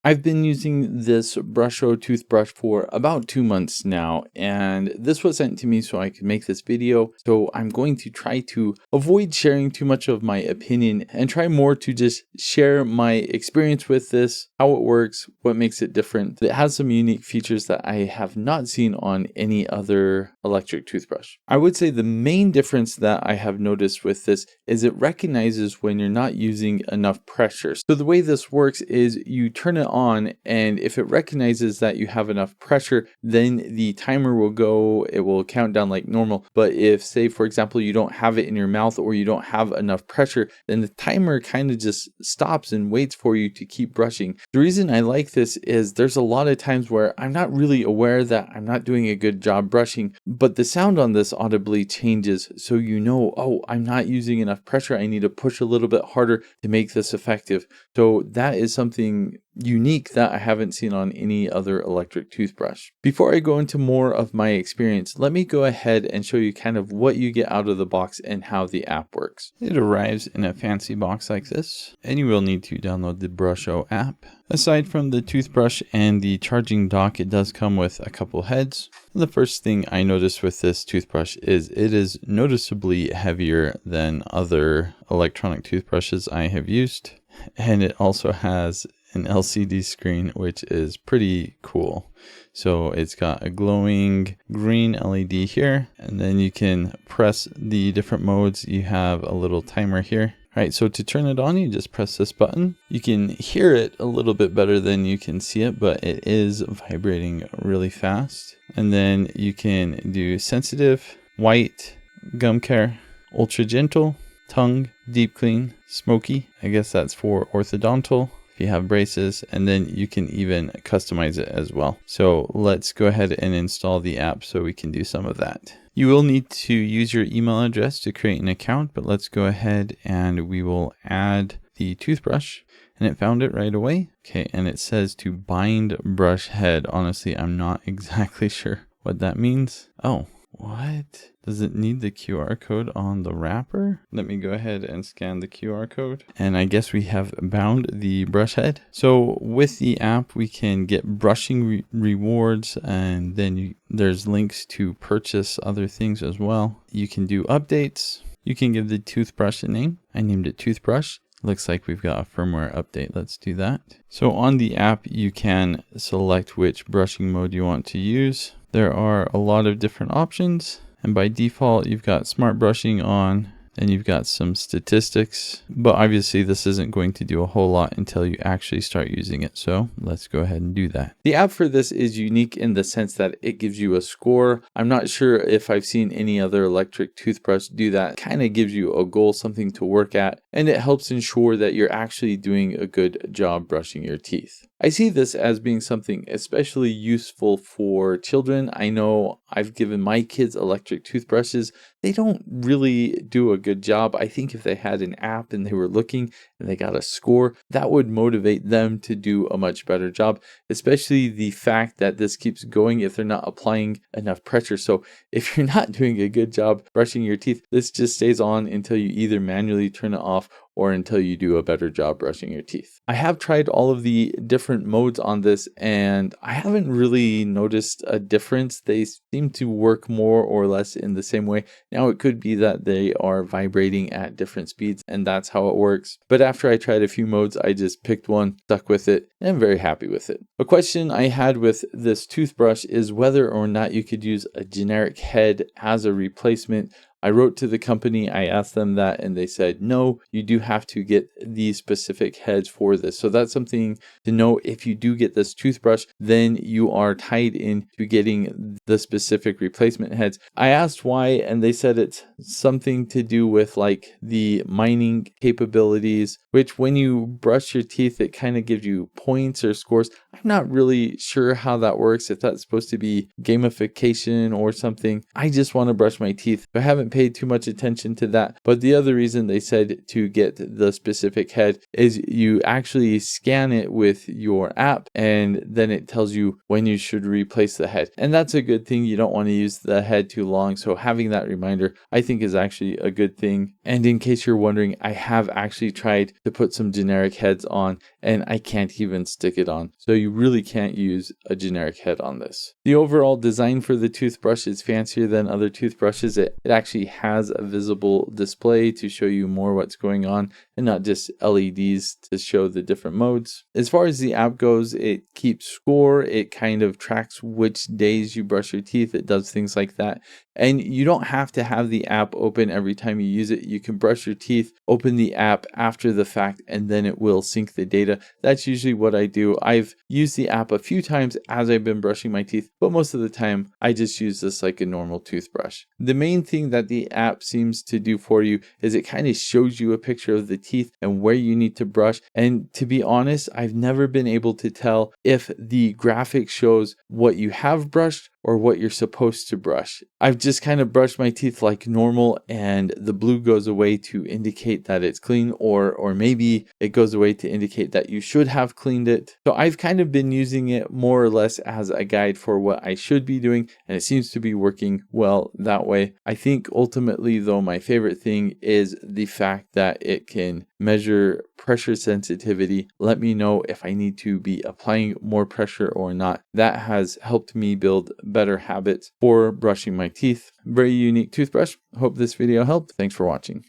I've been using this BrushO toothbrush for about 2 months now, and this was sent to me so I could make this video. So I'm going to try to avoid sharing too much of my opinion and try more to just share my experience with this, how it works, what makes it different. It has some unique features that I have not seen on any other electric toothbrush. I would say the main difference that I have noticed with this is it recognizes when you're not using enough pressure. So the way this works is you turn it on, and if it recognizes that you have enough pressure, then the timer will go, it will count down like normal. But if, say for example, you don't have it in your mouth or you don't have enough pressure, then the timer kind of just stops and waits for you to keep brushing. The reason I like this is there's a lot of times where I'm not really aware that I'm not doing a good job brushing, but the sound on this audibly changes, so you know, oh, I'm not using enough pressure, I need to push a little bit harder to make this effective. So that is something unique that I haven't seen on any other electric toothbrush. Before I go into more of my experience, let me go ahead and show you kind of what you get out of the box and how the app works. It arrives in a fancy box like this, and you will need to download the BrushO app. Aside from the toothbrush and the charging dock, it does come with a couple heads. The first thing I noticed with this toothbrush is it is noticeably heavier than other electronic toothbrushes I have used, and it also has an LCD screen, which is pretty cool. So it's got a glowing green LED here, and then you can press the different modes. You have a little timer here. All right, so to turn it on, you just press this button. You can hear it a little bit better than you can see it, but it is vibrating really fast. And then you can do sensitive, white, gum care, ultra gentle, tongue, deep clean, smoky. I guess that's for orthodontal if you have braces, and then you can even customize it as well. So let's go ahead and install the app so we can do some of that. You will need to use your email address to create an account, but let's go ahead and we will add the toothbrush, and it found it right away. Okay, and it says to bind brush head. Honestly, I'm not exactly sure what that means. Oh, what? Does it need the QR code on the wrapper? Let me go ahead and scan the QR code. And I guess we have bound the brush head. So with the app, we can get brushing rewards, and then there's links to purchase other things as well. You can do updates. You can give the toothbrush a name. I named it Toothbrush. Looks like we've got a firmware update. Let's do that. So on the app, you can select which brushing mode you want to use. There are a lot of different options, and by default you've got smart brushing on, and you've got some statistics, but obviously this isn't going to do a whole lot until you actually start using it. So let's go ahead and do that. The app for this is unique in the sense that it gives you a score. I'm not sure if I've seen any other electric toothbrush do that. Kind of gives you a goal, something to work at, and it helps ensure that you're actually doing a good job brushing your teeth. I see this as being something especially useful for children. I know I've given my kids electric toothbrushes. They don't really do a good job. I think if they had an app and they were looking and they got a score, that would motivate them to do a much better job, especially the fact that this keeps going if they're not applying enough pressure. So if you're not doing a good job brushing your teeth, this just stays on until you either manually turn it off or until you do a better job brushing your teeth. I have tried all of the different modes on this, and I haven't really noticed a difference. They seem to work more or less in the same way. Now, it could be that they are vibrating at different speeds, and that's how it works. But after I tried a few modes, I just picked one, stuck with it, and I'm very happy with it. A question I had with this toothbrush is whether or not you could use a generic head as a replacement. I wrote to the company, I asked them that, and they said, no, you do have to get these specific heads for this. So that's something to know. If you do get this toothbrush, then you are tied into getting the specific replacement heads. I asked why, and they said it's something to do with like the mining capabilities, which when you brush your teeth, it kind of gives you points or scores. I'm not really sure how that works, if that's supposed to be gamification or something. I just want to brush my teeth. I haven't paid too much attention to that. But the other reason they said to get the specific head is you actually scan it with your app, and then it tells you when you should replace the head. And that's a good thing. You don't want to use the head too long. So having that reminder, I think, is actually a good thing. And in case you're wondering, I have actually tried to put some generic heads on, and I can't even stick it on. So you really can't use a generic head on this. The overall design for the toothbrush is fancier than other toothbrushes. It actually has a visible display to show you more what's going on and not just LEDs to show the different modes. As far as the app goes, it keeps score. It kind of tracks which days you brush your teeth. It does things like that. And you don't have to have the app open every time you use it. You can brush your teeth, open the app after the fact, and then it will sync the data. That's usually what I do. I've used the app a few times as I've been brushing my teeth, but most of the time I just use this like a normal toothbrush. The main thing that the app seems to do for you is it kind of shows you a picture of the teeth and where you need to brush. And to be honest, I've never been able to tell if the graphic shows what you have brushed or what you're supposed to brush. I've just kind of brushed my teeth like normal, and the blue goes away to indicate that it's clean, or maybe it goes away to indicate that you should have cleaned it. So I've kind of been using it more or less as a guide for what I should be doing, and it seems to be working well that way. I think ultimately though, my favorite thing is the fact that it can measure pressure sensitivity, let me know if I need to be applying more pressure or not. That has helped me build better habits for brushing my teeth. Very unique toothbrush. Hope this video helped. Thanks for watching.